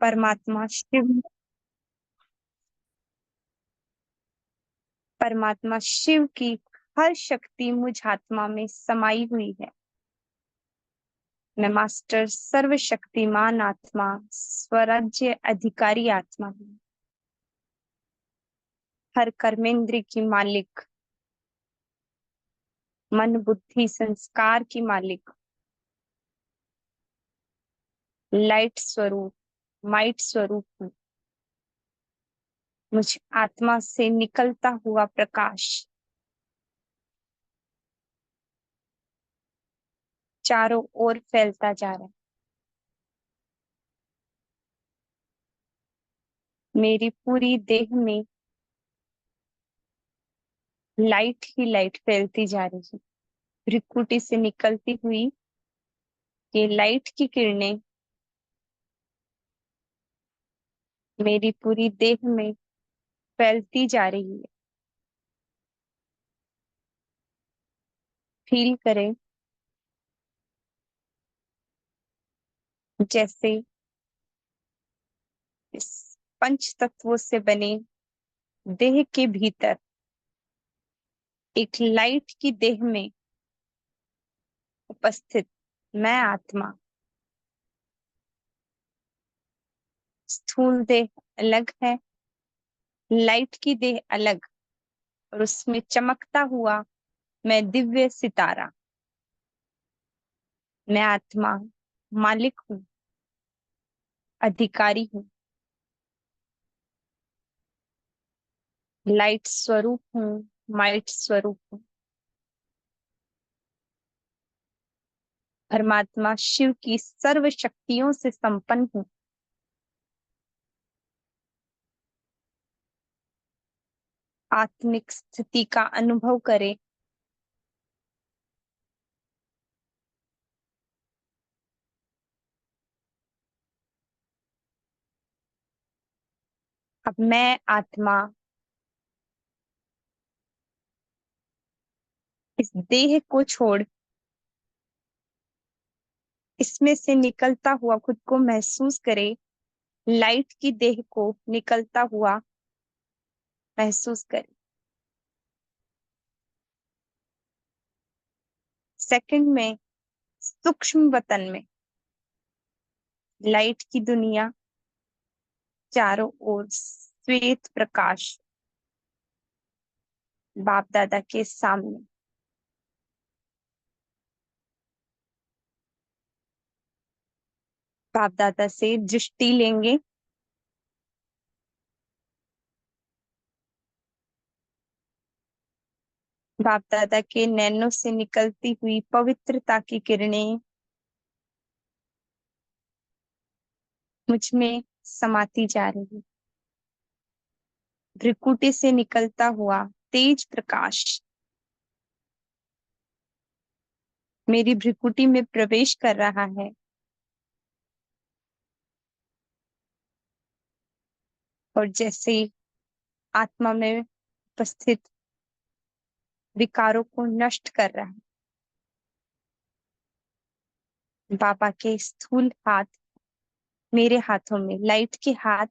परमात्मा शिव परमात्मा शिव की हर शक्ति मुझ आत्मा में समाई हुई है। मैं मास्टर सर्वशक्तिमान आत्मा, स्वराज्य अधिकारी आत्मा हूँ। हर कर्मेंद्रिय की मालिक, मन बुद्धि संस्कार की मालिक, लाइट स्वरूप, माइट स्वरूप हूँ। मुझ आत्मा से निकलता हुआ प्रकाश चारों ओर फैलता जा रहा है। मेरी पूरी देह में लाइट ही लाइट फैलती जा रही है। भृकुटी से निकलती हुई ये लाइट की किरणें मेरी पूरी देह में फैलती जा रही है। फील करें जैसे इस पंच तत्वों से बने देह के भीतर एक लाइट की देह में उपस्थित मैं आत्मा, स्थूल देह अलग है, लाइट की देह अलग, और उसमें चमकता हुआ मैं दिव्य सितारा, मैं आत्मा मालिक हूँ, अधिकारी हूँ, लाइट स्वरूप हूँ, माइट स्वरूप हूँ। परमात्मा शिव की सर्व शक्तियों से संपन्न हूँ। आत्मिक स्थिति का अनुभव करें। अब मैं आत्मा इस देह को छोड़ इसमें से निकलता हुआ खुद को महसूस करे। लाइट की देह को निकलता हुआ महसूस करे। सेकंड में सूक्ष्म वतन में लाइट की दुनिया, चारों ओर श्वेत प्रकाश, बाप दादा के सामने। बाप दादा से दृष्टि लेंगे। बाप दादा के नैनों से निकलती हुई पवित्रता की किरणें मुझ में समाती जा रही। भृकुटी से निकलता हुआ तेज प्रकाश मेरी भृकुटी में प्रवेश कर रहा है। और जैसे आत्मा में उपस्थित विकारों को नष्ट कर रहा है। बाबा के स्थूल हाथ मेरे हाथों में, लाइट के हाथ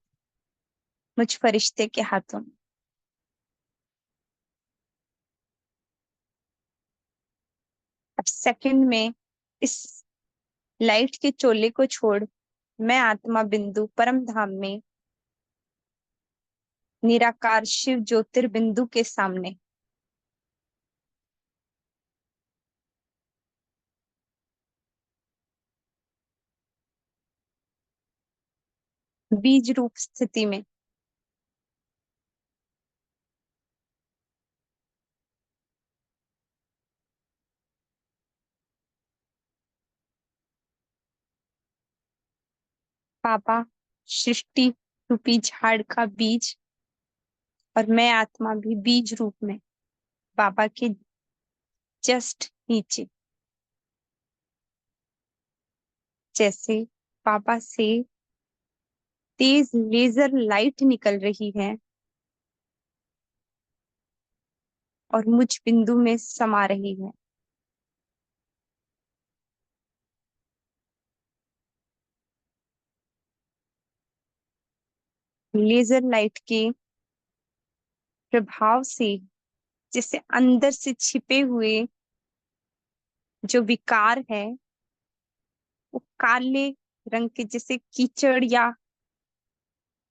मुझ फरिश्ते के हाथों में। अब सेकंड में इस लाइट के चोले को छोड़ मैं आत्मा बिंदु परम धाम में निराकार शिव ज्योतिर्बिंदु के सामने बीज रूप स्थिति में पापा सृष्टि रूपी झाड़ का बीज और मैं आत्मा भी बीज रूप में बाबा के जस्ट नीचे। जैसे बाबा से तेज लेजर लाइट निकल रही है और मुझ बिंदु में समा रही है। लेजर लाइट के प्रभाव से जैसे अंदर से छिपे हुए जो विकार है वो काले रंग के जैसे कीचड़ या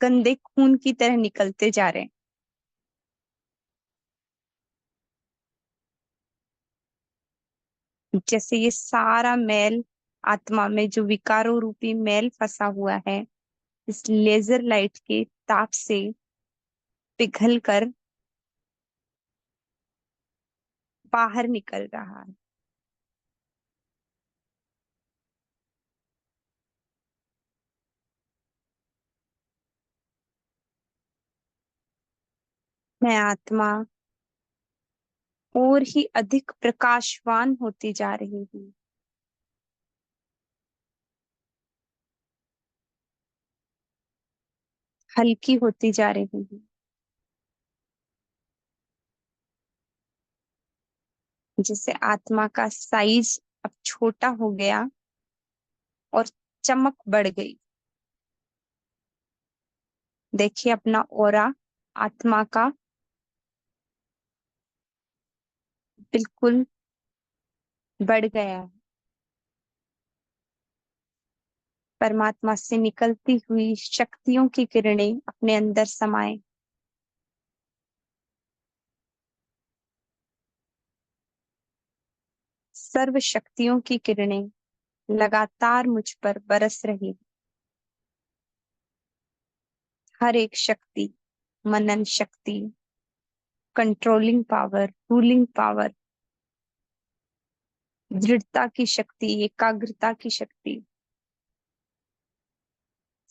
गंदे खून की तरह निकलते जा रहे हैं। जैसे ये सारा मैल, आत्मा में जो विकारों रूपी मैल फंसा हुआ है, इस लेजर लाइट के ताप से पिघल कर बाहर निकल रहा है। मैं आत्मा और ही अधिक प्रकाशवान होती जा रही हूँ। हल्की होती जा रही हूँ। जैसे आत्मा का साइज अब छोटा हो गया और चमक बढ़ गई। देखिए अपना ऑरा आत्मा का बिल्कुल बढ़ गया है। परमात्मा से निकलती हुई शक्तियों की किरणें अपने अंदर समाये। सर्व शक्तियों की किरणें लगातार मुझ पर बरस रही। हर एक शक्ति, मनन शक्ति, कंट्रोलिंग पावर, रूलिंग पावर, दृढ़ता की शक्ति, एकाग्रता की शक्ति,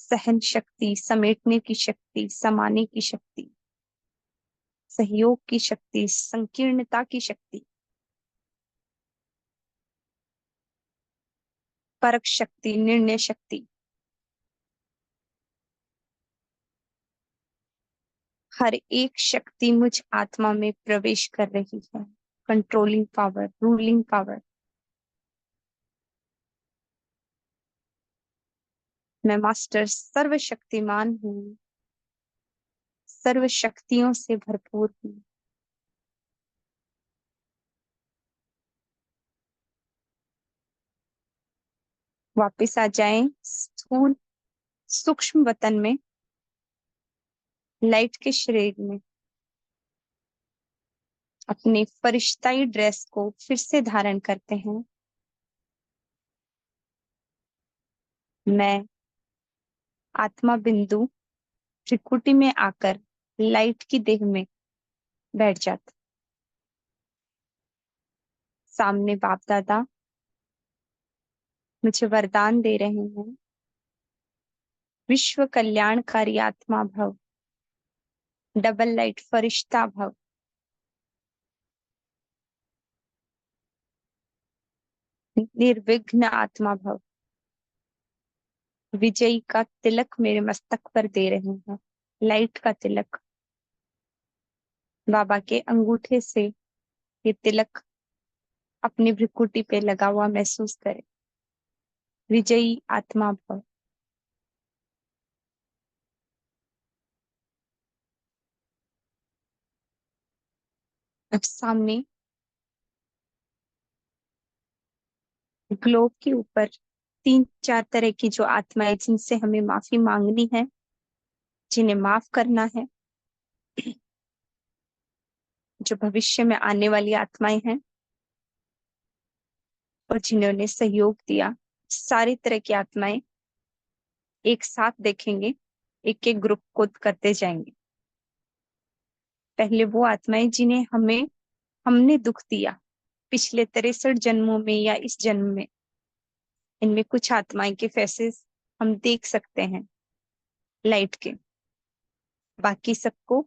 सहन शक्ति, समेटने की शक्ति, समाने की शक्ति, सहयोग की शक्ति, संकीर्णता की शक्ति, परख शक्ति, निर्णय शक्ति, हर एक शक्ति मुझ आत्मा में प्रवेश कर रही है। Controlling power, ruling power. मैं मास्टर सर्वशक्तिमान हूँ, सर्व शक्तियों से भरपूर हूँ। वापिस आ जाएं स्थूल सूक्ष्म वतन में, लाइट के शरीर में। अपने फरिश्ताई ड्रेस को फिर से धारण करते हैं। मैं आत्मा बिंदु त्रिकुटी में आकर लाइट की देह में बैठ जाता। सामने बाप दादा मुझे वरदान दे रहे हैं। विश्व कल्याणकारी आत्मा भव, डबल लाइट फरिश्ता भव। निर्विघ्न आत्मा भव। विजयी का तिलक मेरे मस्तक पर दे रहे हैं। लाइट का तिलक। बाबा के अंगूठे से ये तिलक अपनी भ्रिकुटी पे लगा हुआ महसूस करें। विजयी आत्मा भव। अब सामने ग्लोब के ऊपर तीन चार तरह की जो आत्माएं जिनसे हमें माफी मांगनी है, जिन्हें माफ करना है, जो भविष्य में आने वाली आत्माएं हैं और जिन्होंने सहयोग दिया, सारी तरह की आत्माएं एक साथ देखेंगे। एक एक ग्रुप को करते जाएंगे। पहले वो आत्माएं जिन्हें हमने दुख दिया पिछले 63 जन्मों में या इस जन्म में। इनमें कुछ आत्माएं के फेसेस हम देख सकते हैं लाइट के। बाकी सबको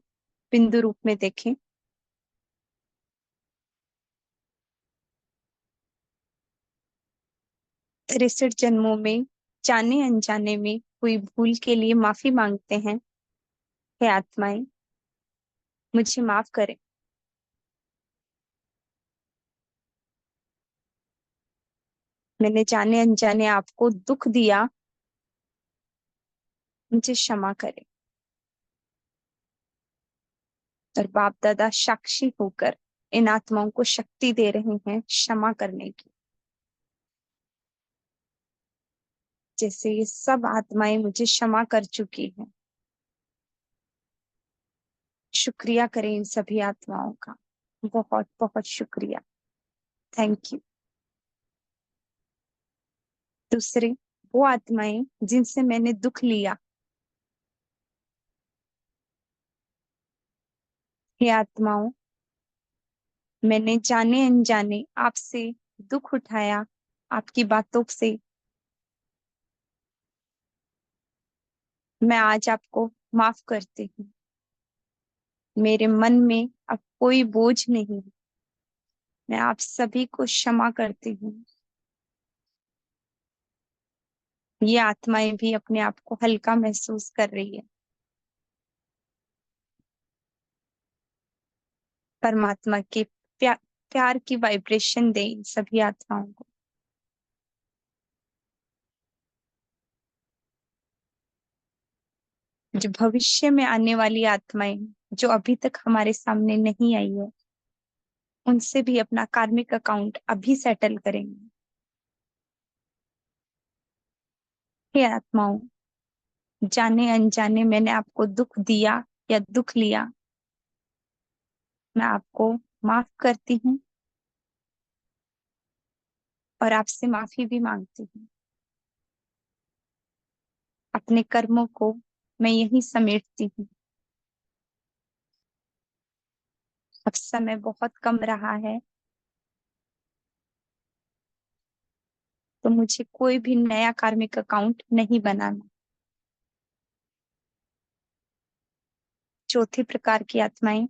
बिंदु रूप में देखें। 63 जन्मों में जाने अनजाने में हुई भूल के लिए माफी मांगते हैं। हे आत्माएं, मुझे माफ करें। मैंने जाने अनजाने आपको दुख दिया, मुझे क्षमा करें। और बाप दादा साक्षी होकर इन आत्माओं को शक्ति दे रहे हैं क्षमा करने की। जैसे ये सब आत्माएं मुझे क्षमा कर चुकी हैं। शुक्रिया करें इन सभी आत्माओं का, बहुत बहुत शुक्रिया, थैंक यू। दूसरे, वो आत्माएं जिनसे मैंने दुख लिया, ये आत्माओं, मैंने जाने अनजाने आपसे दुख उठाया, आपकी बातों से। मैं आज आपको माफ करती हूँ। मेरे मन में अब कोई बोझ नहीं। मैं आप सभी को क्षमा करती हूँ। ये आत्माएं भी अपने आप को हल्का महसूस कर रही है। परमात्मा के प्यार की वाइब्रेशन दे इन सभी आत्माओं को। जो भविष्य में आने वाली आत्माएं जो अभी तक हमारे सामने नहीं आई है, उनसे भी अपना कार्मिक अकाउंट अभी सेटल करेंगे। हे आत्माओं, जाने अनजाने मैंने आपको दुख दिया या दुख लिया, मैं आपको माफ करती हूँ और आपसे माफी भी मांगती हूँ। अपने कर्मों को मैं यही समेटती हूँ। अब समय बहुत कम रहा है, तो मुझे कोई भी नया कार्मिक अकाउंट नहीं बनाना। चौथी प्रकार की आत्माएं,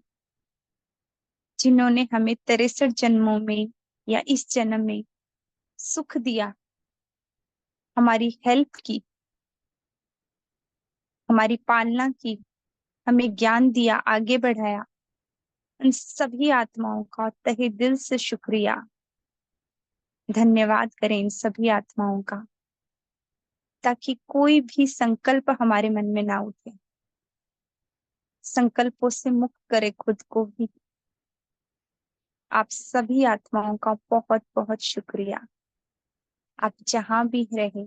जिन्होंने हमें 63 जन्मों में या इस जन्म में सुख दिया, हमारी हेल्प की, हमारी पालना की, हमें ज्ञान दिया, आगे बढ़ाया, उन सभी आत्माओं का तहे दिल से शुक्रिया, धन्यवाद करें इन सभी आत्माओं का, ताकि कोई भी संकल्प हमारे मन में ना उठे। संकल्पों से मुक्त करे खुद को भी। आप सभी आत्माओं का बहुत बहुत शुक्रिया। आप जहां भी रहे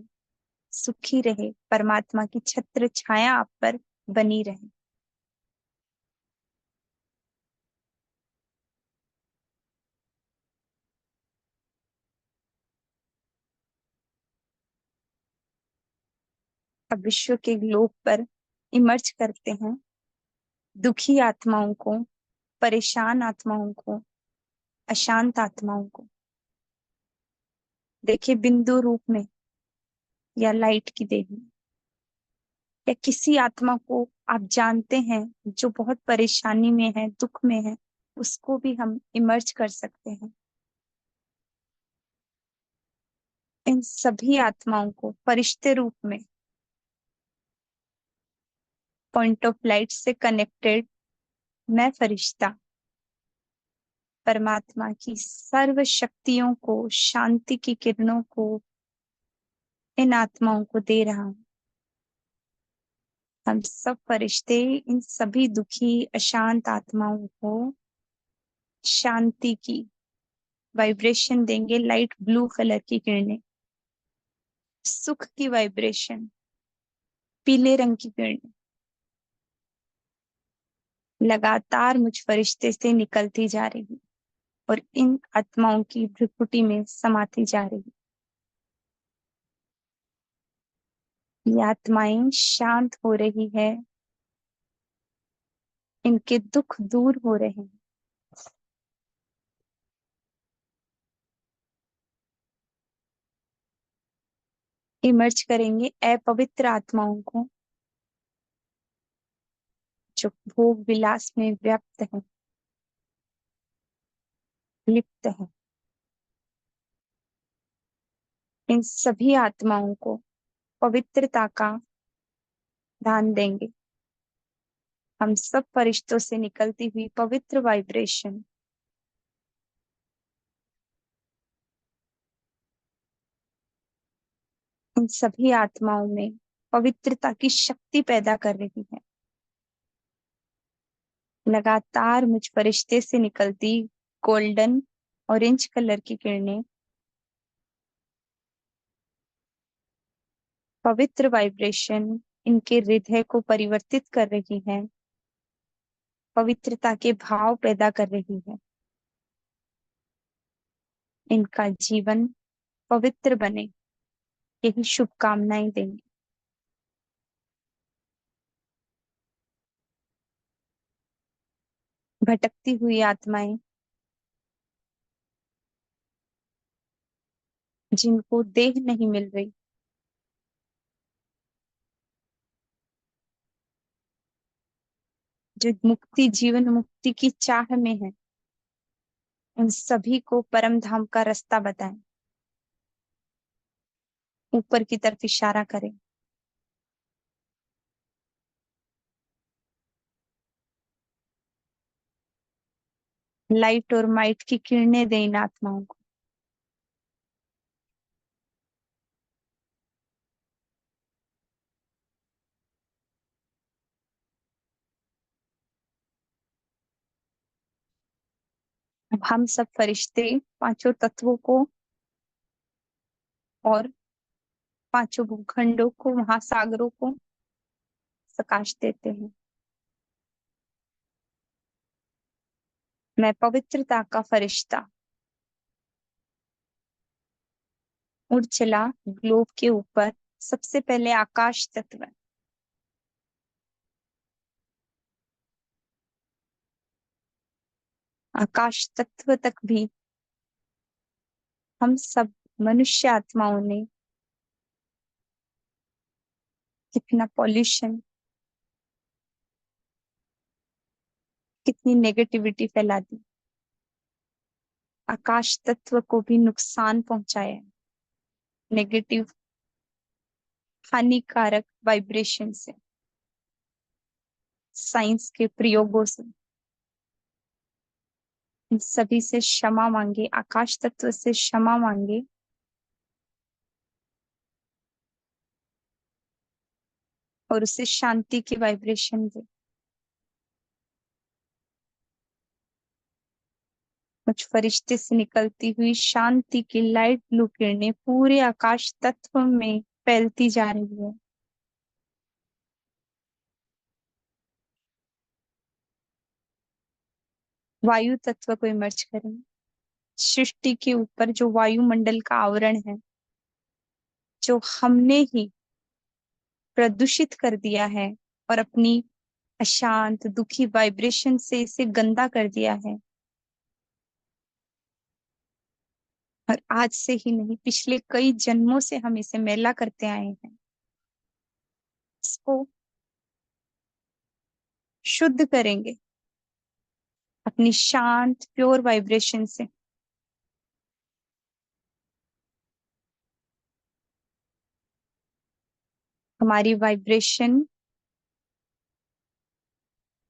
सुखी रहे, परमात्मा की छत्र छाया आप पर बनी रहे। अब विश्व के ग्लोब पर इमर्ज करते हैं दुखी आत्माओं को, परेशान आत्माओं को, अशांत आत्माओं को। देखिए, बिंदु रूप में या लाइट की देह में, या किसी आत्मा को आप जानते हैं जो बहुत परेशानी में है, दुख में है, उसको भी हम इमर्ज कर सकते हैं। इन सभी आत्माओं को फरिश्ते रूप में पॉइंट ऑफ लाइट से कनेक्टेड मैं फरिश्ता परमात्मा की सर्व शक्तियों को, शांति की किरणों को इन आत्माओं को दे रहा हूं। हम सब फरिश्ते इन सभी दुखी अशांत आत्माओं को शांति की वाइब्रेशन देंगे। लाइट ब्लू कलर की किरणें, सुख की वाइब्रेशन, पीले रंग की किरणें लगातार मुझ फरिश्ते से निकलती जा रही और इन आत्माओं की भ्रुकुटी में समाती जा रही। ये आत्माएं शांत हो रही है, इनके दुख दूर हो रहे हैं। इमर्ज करेंगे अपवित्र आत्माओं को जो भोग विलास में व्यक्त है, लिप्त है। इन सभी आत्माओं को पवित्रता का दान देंगे। हम सब फरिश्तों से निकलती हुई पवित्र वाइब्रेशन इन सभी आत्माओं में पवित्रता की शक्ति पैदा कर रही है। लगातार मुझ फरिश्ते से निकलती गोल्डन ऑरेंज कलर की किरणें पवित्र वाइब्रेशन इनके हृदय को परिवर्तित कर रही है, पवित्रता के भाव पैदा कर रही है। इनका जीवन पवित्र बने, यही शुभकामनाएं देंगे। भटकती हुई आत्माएं जिनको देह नहीं मिल रही, जो मुक्ति जीवन मुक्ति की चाह में है, उन सभी को परम धाम का रास्ता बताएं, ऊपर की तरफ इशारा करें। लाइट और माइट की किरणें दें इन आत्माओं को। अब हम सब फरिश्ते पांचों तत्वों को और पांचों भूखंडों को, महासागरों को प्रकाश देते हैं। मैं पवित्रता का फरिश्ता उड़ चला ग्लोब के ऊपर। सबसे पहले आकाश तत्व, आकाश तत्व तक भी हम सब मनुष्य आत्माओं ने कितना पॉल्यूशन, कितनी नेगेटिविटी फैला दी, आकाश तत्व को भी नुकसान पहुंचाया, नेगेटिव हानिकारक वाइब्रेशन से, साइंस के प्रयोगों से। इन सभी से क्षमा मांगे, आकाश तत्व से क्षमा मांगे और उसे शांति की वाइब्रेशन दे। कुछ फरिश्ते से निकलती हुई शांति की लाइट ब्लू किरणें पूरे आकाश तत्व में फैलती जा रही है। वायु तत्व को इमर्ज करें। सृष्टि के ऊपर जो वायुमंडल का आवरण है, जो हमने ही प्रदूषित कर दिया है और अपनी अशांत दुखी वाइब्रेशन से इसे गंदा कर दिया है, और आज से ही नहीं, पिछले कई जन्मों से हम इसे मैला करते आए हैं। इसको शुद्ध करेंगे अपनी शांत प्योर वाइब्रेशन से। हमारी वाइब्रेशन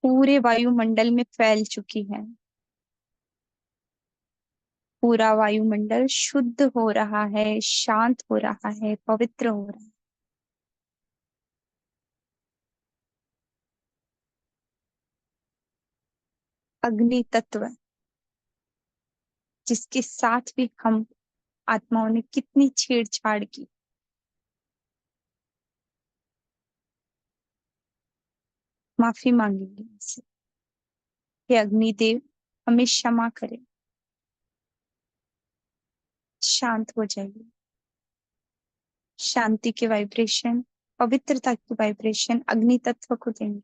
पूरे वायुमंडल में फैल चुकी है। पूरा वायुमंडल शुद्ध हो रहा है, शांत हो रहा है, पवित्र हो रहा है। अग्नि तत्व, जिसके साथ भी हम आत्माओं ने कितनी छेड़छाड़ की, माफी मांगेंगे इनसे कि अग्निदेव हमें क्षमा करें, शांत हो जाइए। शांति की वाइब्रेशन, पवित्रता की वाइब्रेशन अग्नि तत्व को देंगे।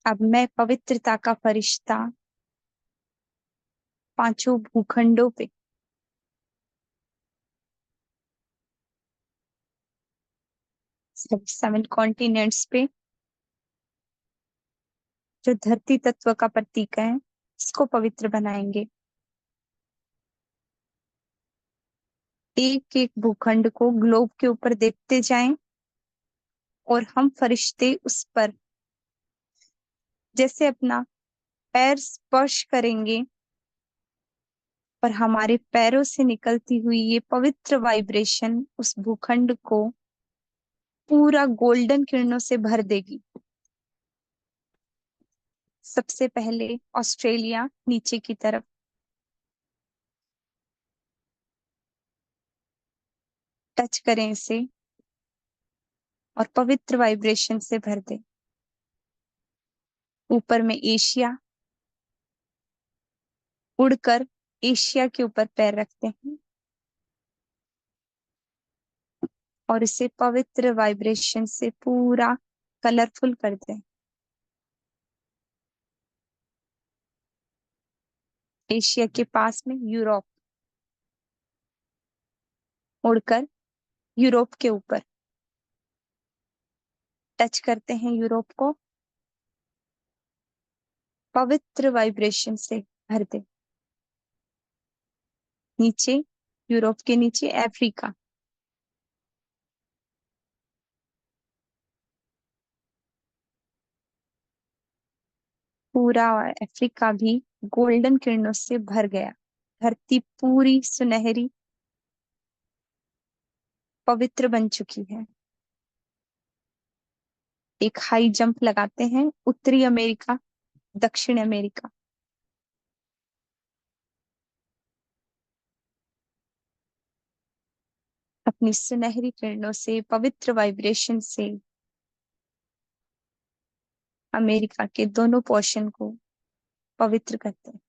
अब मैं पवित्रता का फरिश्ता पांचों भूखंडों पे, सब 7 कॉन्टिनेंट्स पे, जो धरती तत्व का प्रतीक है, इसको पवित्र बनाएंगे। एक एक भूखंड को ग्लोब के ऊपर देखते जाएं और हम फरिश्ते उस पर जैसे अपना पैर स्पर्श करेंगे, पर हमारे पैरों से निकलती हुई ये पवित्र वाइब्रेशन उस भूखंड को पूरा गोल्डन किरणों से भर देगी। सबसे पहले ऑस्ट्रेलिया नीचे की तरफ, टच करें इसे और पवित्र वाइब्रेशन से भर दें। ऊपर में एशिया, उड़कर एशिया के ऊपर पैर रखते हैं और इसे पवित्र वाइब्रेशन से पूरा कलरफुल कर दें। एशिया के पास में यूरोप, उड़कर यूरोप के ऊपर टच करते हैं यूरोप को, पवित्र वाइब्रेशन से भर दे। नीचे, यूरोप के नीचे अफ्रीका, पूरा अफ्रीका भी गोल्डन किरणों से भर गया। धरती पूरी सुनहरी पवित्र बन चुकी है। एक हाई जंप लगाते हैं, उत्तरी अमेरिका, दक्षिण अमेरिका, अपनी सुनहरी किरणों से पवित्र वाइब्रेशन से अमेरिका के दोनों पोर्शन को पवित्र करते हैं।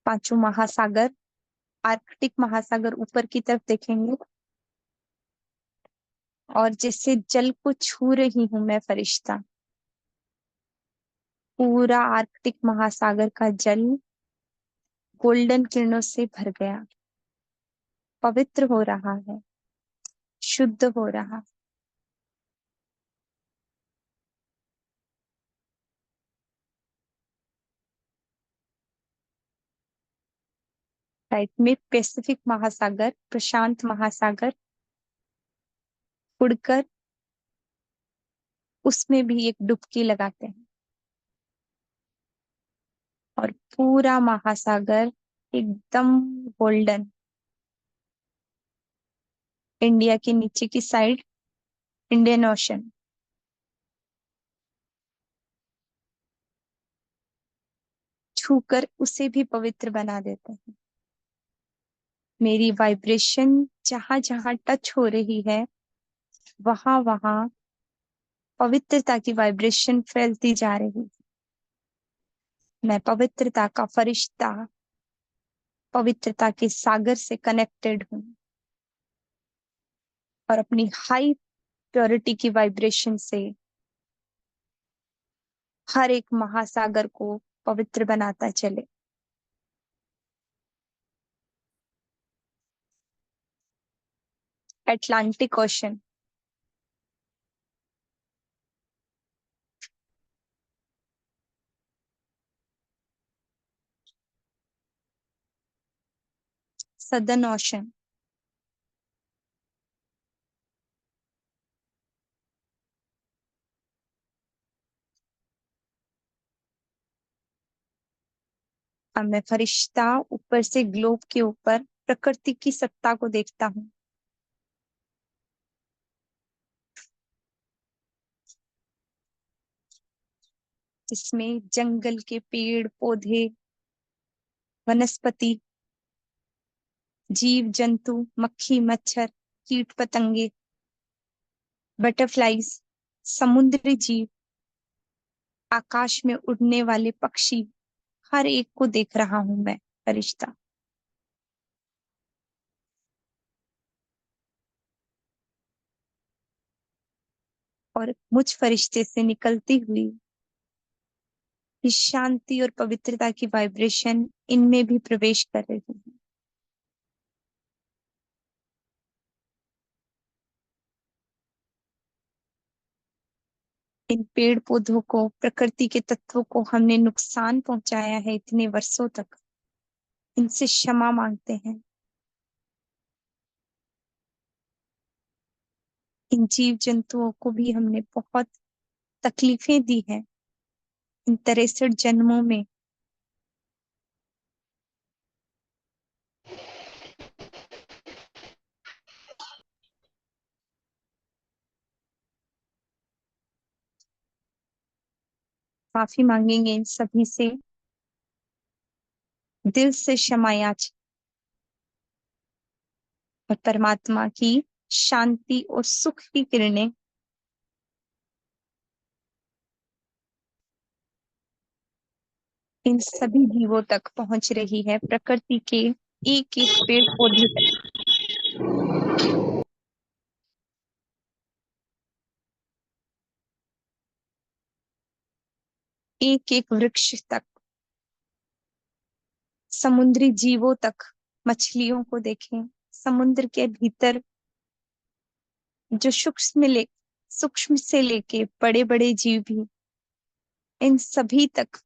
पांचों महासागर, आर्कटिक महासागर ऊपर की तरफ देखेंगे और जिससे जल को छू रही हूं मैं फरिश्ता, पूरा आर्कटिक महासागर का जल गोल्डन किरणों से भर गया, पवित्र हो रहा है, शुद्ध हो रहा। राइट में पैसिफिक महासागर, प्रशांत महासागर, उड़कर उसमें भी एक डुबकी लगाते हैं और पूरा महासागर एकदम गोल्डन। इंडिया के नीचे की साइड इंडियन ओशन, छूकर उसे भी पवित्र बना देते हैं। मेरी वाइब्रेशन जहां जहां टच हो रही है वहां वहां पवित्रता की वाइब्रेशन फैलती जा रही है। मैं पवित्रता का फरिश्ता, पवित्रता के सागर से कनेक्टेड हूँ और अपनी हाई प्योरिटी की वाइब्रेशन से हर एक महासागर को पवित्र बनाता चले। अटलांटिक ओशन, सदर्न ओशन, अब मैं फरिश्ता ऊपर से ग्लोब के ऊपर प्रकृति की सत्ता को देखता हूँ, जिसमें जंगल के पेड़ पौधे, वनस्पति, जीव जंतु, मक्खी मच्छर, कीट पतंगे, बटरफ्लाईज, समुद्री जीव, आकाश में उड़ने वाले पक्षी, हर एक को देख रहा हूं मैं फरिश्ता। और मुझ फरिश्ते से निकलती हुई इस शांति और पवित्रता की वाइब्रेशन इनमें भी प्रवेश कर रही है। इन पेड़ पौधों को, प्रकृति के तत्वों को हमने नुकसान पहुंचाया है इतने वर्षों तक, इनसे क्षमा मांगते हैं। इन जीव जंतुओं को भी हमने बहुत तकलीफें दी हैं इन 63 जन्मों में। माफी मांगेंगे इन सभी से, दिल से क्षमा याचना, और परमात्मा की शांति और सुख की किरणें इन सभी जीवों तक पहुंच रही है, प्रकृति के एक एक पेड़ पौधे तक। एक एक वृक्ष तक, समुद्री जीवों तक, मछलियों को देखें, समुद्र के भीतर जो सूक्ष्म से लेके बड़े बड़े जीव भी, इन सभी तक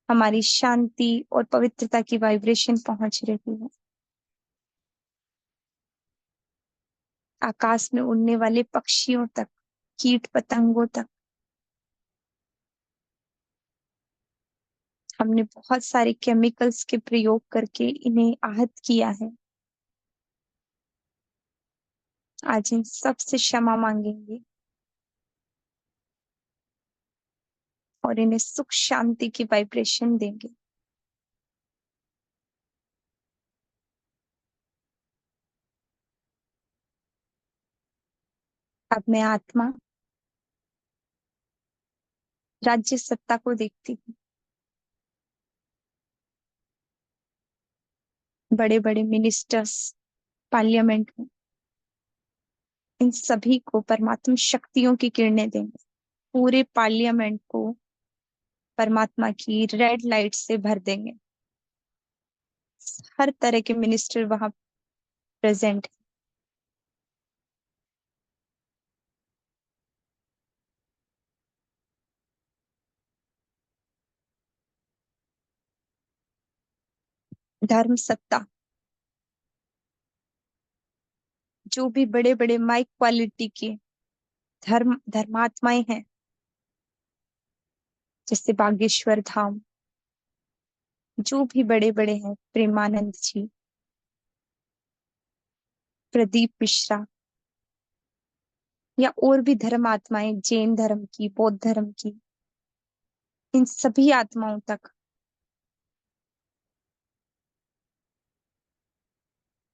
हमारी शांति और पवित्रता की वाइब्रेशन पहुंच रही है। आकाश में उड़ने वाले पक्षियों तक, कीट पतंगों तक। हमने बहुत सारे केमिकल्स के प्रयोग करके इन्हें आहत किया है। आज इन सब से क्षमा मांगेंगे और इन्हें सुख शांति की वाइब्रेशन देंगे। अब मैं आत्मा राज्य सत्ता को देखती हूँ। बड़े बड़े मिनिस्टर्स पार्लियामेंट में, इन सभी को परमात्मा शक्तियों की किरणें देंगे। पूरे पार्लियामेंट को परमात्मा की रेड लाइट से भर देंगे। हर तरह के मिनिस्टर वहां प्रेजेंट। धर्म सत्ता, जो भी बड़े बड़े माई क्वालिटी के धर्मात्माएं हैं, जैसे बागेश्वर धाम, जो भी बड़े बड़े हैं, प्रेमानंद जी, प्रदीप मिश्रा, या और भी धर्म आत्माएं, जैन धर्म की, बौद्ध धर्म की, इन सभी आत्माओं तक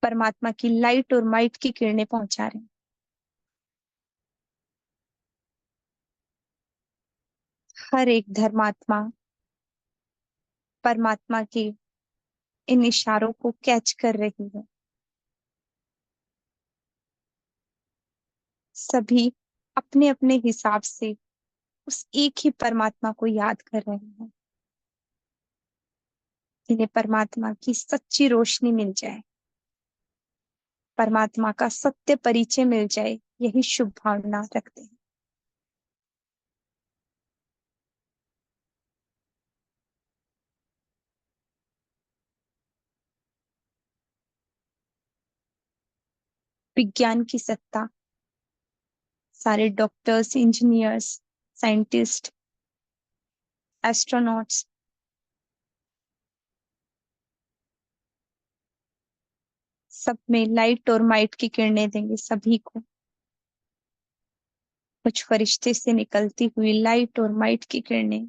परमात्मा की लाइट और माइट की किरणें पहुंचा रहे हैं। हर एक धर्मात्मा परमात्मा के इन इशारों को कैच कर रही है। सभी अपने अपने हिसाब से उस एक ही परमात्मा को याद कर रहे हैं। इन्हें परमात्मा की सच्ची रोशनी मिल जाए, परमात्मा का सत्य परिचय मिल जाए, यही शुभ भावना रखते हैं। विज्ञान की सत्ता, सारे डॉक्टर्स, इंजीनियर्स, साइंटिस्ट, एस्ट्रोनॉट्स, सब में लाइट और माइट की किरणें देंगे सभी को। कुछ फरिश्ते से निकलती हुई लाइट और माइट की किरणें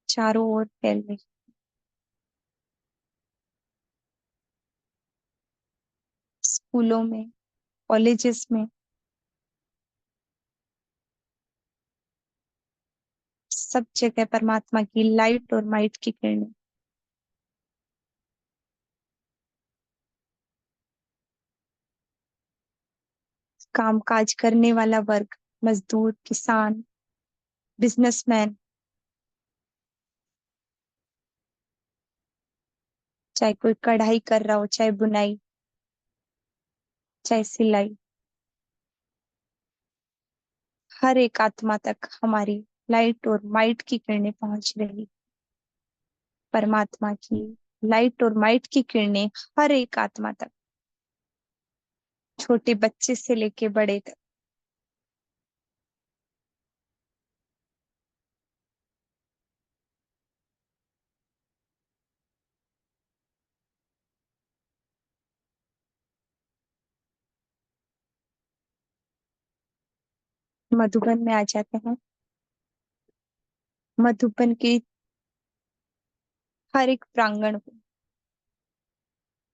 चारों ओर फैल रही। स्कूलों में, कॉलेजेस में, सब जगह परमात्मा की लाइट और माइट की किरणें। कामकाज करने वाला वर्ग, मजदूर, किसान, बिजनेसमैन, चाहे कोई कढ़ाई कर रहा हो, चाहे बुनाई, चाहे सिलाई, हर एक आत्मा तक हमारी लाइट और माइट की किरणें पहुंच रही। परमात्मा की लाइट और माइट की किरणें हर एक आत्मा तक, छोटे बच्चे से लेके बड़े तक, मधुबन में आ जाते हैं। मधुबन के हर एक प्रांगण को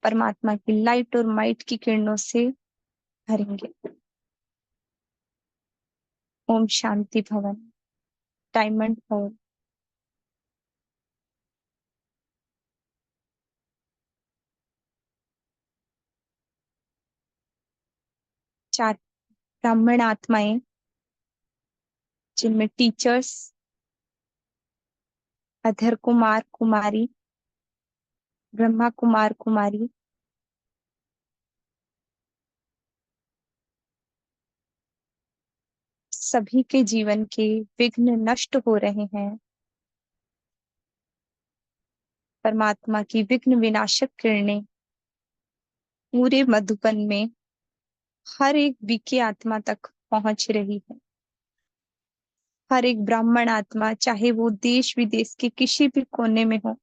परमात्मा की लाइट और माइट की किरणों से भरेंगे। ओम शांति भवन, डायमंड हॉल, चार ब्राह्मण आत्माएं जिनमें टीचर्स, अधर कुमार कुमारी, ब्रह्मा कुमार कुमारी, सभी के जीवन के विघ्न नष्ट हो रहे हैं। परमात्मा की विघ्न विनाशक किरणें पूरे मधुबन में हर एक बीके आत्मा तक पहुंच रही है। हर एक ब्राह्मण आत्मा, चाहे वो देश विदेश के किसी भी कोने में हो,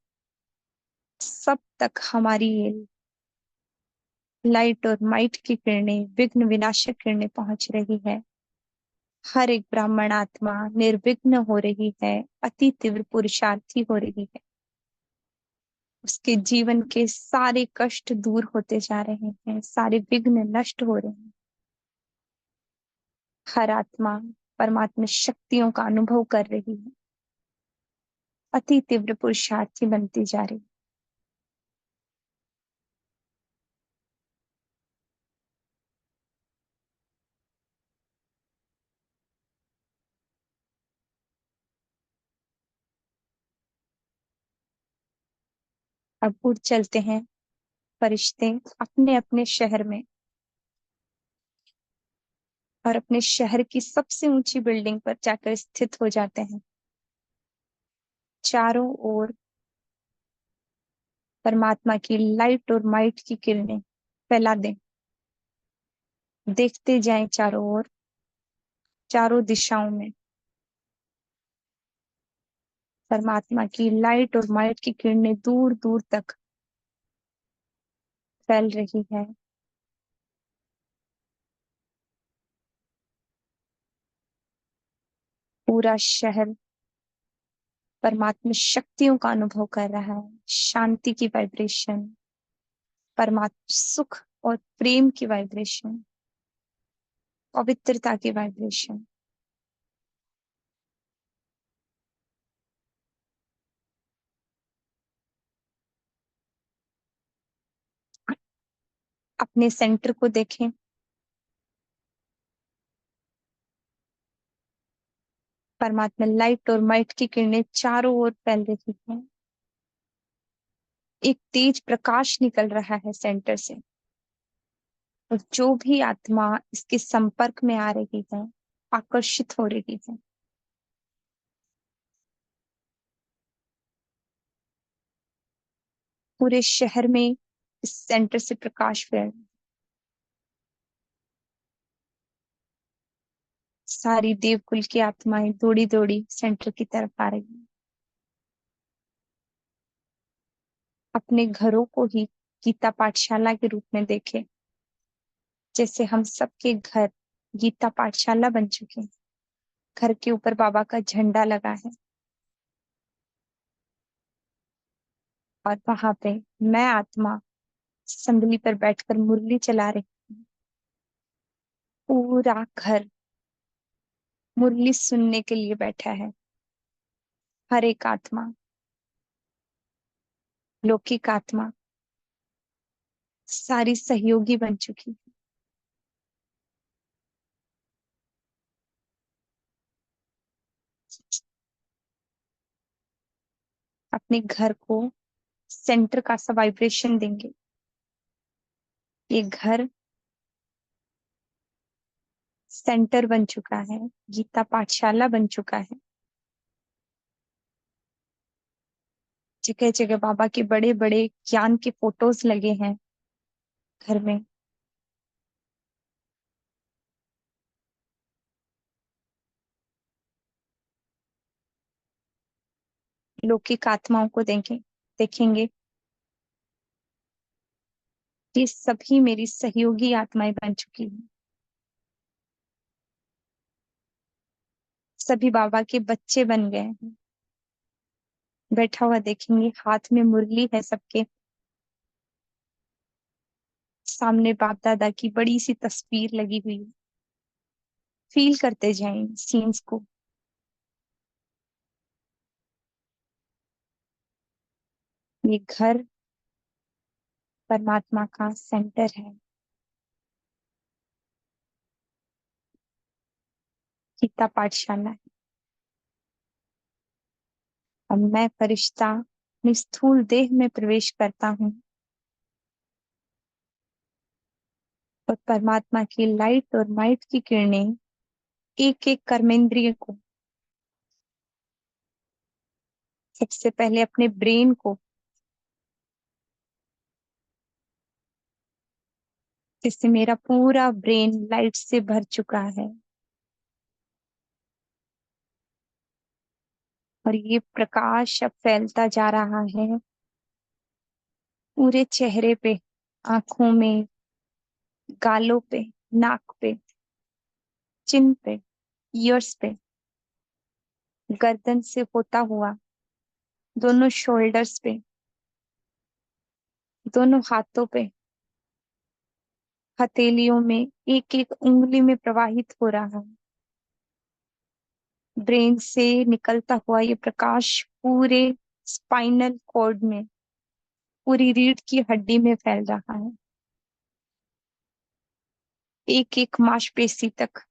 सब तक हमारी ये लाइट और माइट की किरणें, विघ्न विनाशक किरणें पहुंच रही है। हर एक ब्राह्मण आत्मा निर्विघ्न हो रही है, अति तीव्र पुरुषार्थी हो रही है। उसके जीवन के सारे कष्ट दूर होते जा रहे हैं, सारे विघ्न नष्ट हो रहे हैं। हर आत्मा परमात्मा शक्तियों का अनुभव कर रही है, अति तीव्र पुरुषार्थी बनती जा रही है। अब उड़ चलते हैं फरिश्ते अपने अपने शहर में, और अपने शहर की सबसे ऊंची बिल्डिंग पर जाकर स्थित हो जाते हैं। चारों ओर परमात्मा की लाइट और माइट की किरणें फैला दें। देखते जाएं चारों ओर, चारों दिशाओं में परमात्मा की लाइट और माइट की किरणें दूर दूर तक फैल रही है। पूरा शहर परमात्मा शक्तियों का अनुभव कर रहा है, शांति की वाइब्रेशन, परमात्मा सुख और प्रेम की वाइब्रेशन, पवित्रता की वाइब्रेशन। अपने सेंटर को देखें, परमात्मा लाइट और माइट की किरणें चारों ओर फैल रही है। एक तेज प्रकाश निकल रहा है सेंटर से, और जो भी आत्मा इसके संपर्क में आ रही है, आकर्षित हो रही है। पूरे शहर में इस सेंटर से प्रकाश फैल, सारी देवकुल की आत्माएं दौड़ी दौड़ी सेंटर की तरफ आ रही हैं। अपने घरों को ही गीता पाठशाला के रूप में देखें, जैसे हम सबके घर गीता पाठशाला बन चुके हैं। घर के ऊपर बाबा का झंडा लगा है, और वहां पे मैं आत्मा संदली पर बैठकर मुरली चला रही हूँ। पूरा घर मुरली सुनने के लिए बैठा है। हर एक आत्मा, लौकिक आत्मा सारी सहयोगी बन चुकी है। अपने घर को सेंटर का सा वाइब्रेशन देंगे। ये घर सेंटर बन चुका है, गीता पाठशाला बन चुका है। जगह जगह बाबा के बड़े बड़े ज्ञान के फोटोज लगे हैं घर में। लौकिक आत्माओं को देखेंगे। ये सभी मेरी सहयोगी आत्माएं बन चुकी हैं। सभी बाबा के बच्चे बन गए हैं। बैठा हुआ देखेंगे, हाथ में मुरली है सबके। सामने बाप दादा की बड़ी सी तस्वीर लगी हुई है। फील करते जाएं सीन्स को। ये घर परमात्मा का सेंटर है। गीता पाठशाला है। और मैं फरिश्ता अपनी स्थूल देह में प्रवेश करता हूँ और परमात्मा की लाइट और माइट की किरणें एक एक कर्मेंद्रिय को, सबसे पहले अपने ब्रेन को, जिससे मेरा पूरा ब्रेन लाइट से भर चुका है। और ये प्रकाश अब फैलता जा रहा है पूरे चेहरे पे, आंखों में, गालों पे, नाक पे, चिन पे, ईयर्स पे, गर्दन से होता हुआ दोनों शोल्डर्स पे, दोनों हाथों पे, हथेलियों में, एक एक उंगली में प्रवाहित हो रहा है। ब्रेन से निकलता हुआ ये प्रकाश पूरे स्पाइनल कॉर्ड में, पूरी रीढ़ की हड्डी में फैल रहा है, एक एक मांसपेशी तक।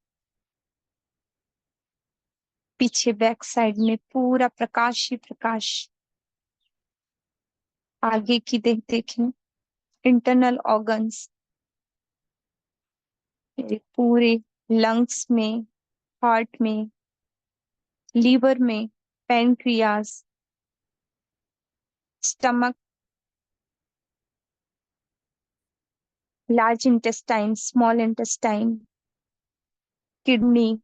पीछे बैक साइड में पूरा प्रकाश ही प्रकाश। आगे की देखें, इंटरनल ऑर्गन्स, पूरे लंग्स में, हार्ट में, लीवर में, pancreas, stomach, large intestine, small intestine, kidney,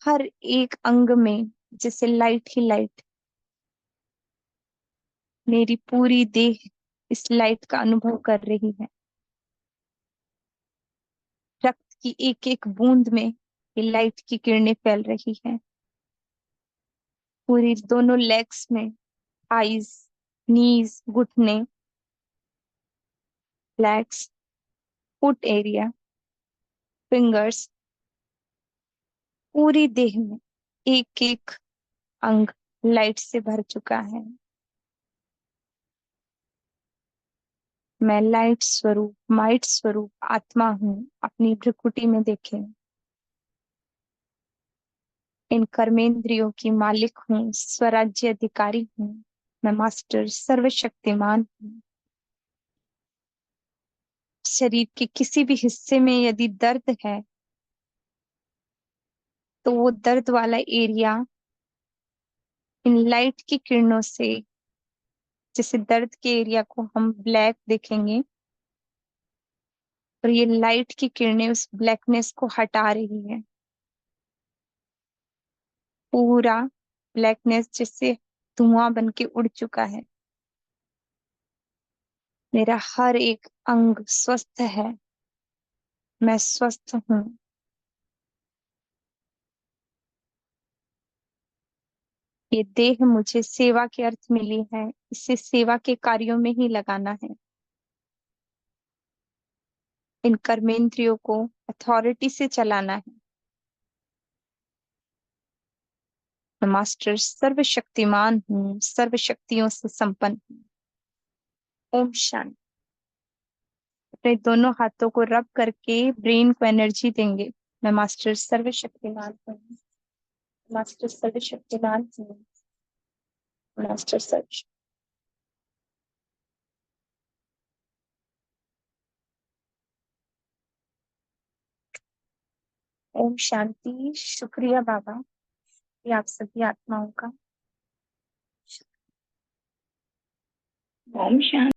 हर एक अंग में जैसे लाइट ही लाइट। मेरी पूरी देह इस लाइट का अनुभव कर रही है। रक्त की एक एक बूंद में ये लाइट की किरणें फैल रही है। पूरी दोनों लेग्स में, आईज, नीज, घुटने, लेग्स, फुट एरिया, फिंगर्स, पूरी देह में एक एक अंग लाइट से भर चुका है। मैं लाइट स्वरूप, माइट स्वरूप आत्मा हूँ। अपनी भ्रुकुटी में देखें। इन कर्मेंद्रियों की मालिक हूँ, स्वराज्य अधिकारी हूँ। मैं मास्टर सर्वशक्तिमान हूँ। शरीर के किसी भी हिस्से में यदि दर्द है तो वो दर्द वाला एरिया इन लाइट की किरणों से, जैसे दर्द के एरिया को हम ब्लैक देखेंगे और ये लाइट की किरणें उस ब्लैकनेस को हटा रही है। पूरा ब्लैकनेस जिससे धुआं बन के उड़ चुका है। मेरा हर एक अंग स्वस्थ है। मैं स्वस्थ हूँ। ये देह मुझे सेवा के अर्थ मिली है, इसे सेवा के कार्यों में ही लगाना है। इन कर्मेंद्रियों को अथॉरिटी से चलाना है। मैं मास्टर सर्वशक्तिमान हूँ, सर्व शक्तियों से संपन्न हूँ। ओम शांति। अपने दोनों हाथों को रब करके ब्रेन को एनर्जी देंगे। मैं मास्टर सर्वशक्तिमान हूँ, मास्टर सर्वशक्तिमान हूँ, मास्टर सर्व। ओम शांति। शुक्रिया बाबा, ये आप सभी आत्माओं का। ओम शांति।